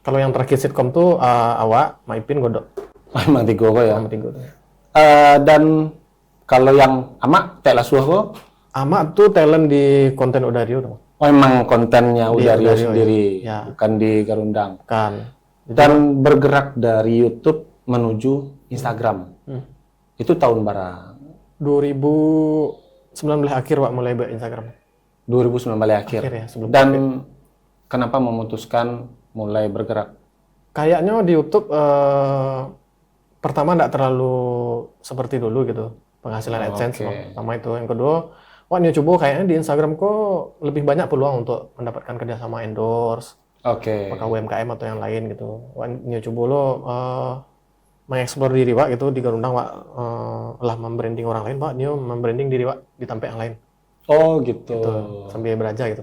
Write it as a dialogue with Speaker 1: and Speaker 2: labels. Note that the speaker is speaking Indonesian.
Speaker 1: Kalau yang terakhir sitkom tuh awak, Maipin Godok.
Speaker 2: Emang tiga kok ya.
Speaker 1: Sama tiga tuh.
Speaker 2: Dan kalau yang Ama Tek Lasuah kok,
Speaker 1: Ama tuh talent di konten Odario dong.
Speaker 2: oh emang kontennya
Speaker 1: Di
Speaker 2: Udario
Speaker 1: Odario,
Speaker 2: sendiri,
Speaker 1: ya.
Speaker 2: bukan di Garundang.
Speaker 1: Kan.
Speaker 2: Dan bergerak dari YouTube menuju Instagram. Itu tahun berapa?
Speaker 1: 2019 akhir Wak mulai buat Instagram.
Speaker 2: 2019 akhir.
Speaker 1: Akhir ya, sebelum
Speaker 2: Dan kenapa memutuskan mulai bergerak?
Speaker 1: Kayaknya di YouTube pertama nggak terlalu seperti dulu gitu penghasilan AdSense.
Speaker 2: Oke.
Speaker 1: Pertama itu, yang kedua, wah ini coba kayaknya di Instagram kok lebih banyak peluang untuk mendapatkan kerjasama endorse,
Speaker 2: Oke.
Speaker 1: apakah UMKM atau yang lain gitu. Wah ini coba lo mengeksplor diri Wak gitu di Garundang Wak lah membranding orang lain Wak, dia membranding diri Wak di tempat yang lain
Speaker 2: Oh gitu.
Speaker 1: gitu, sambil belajar gitu.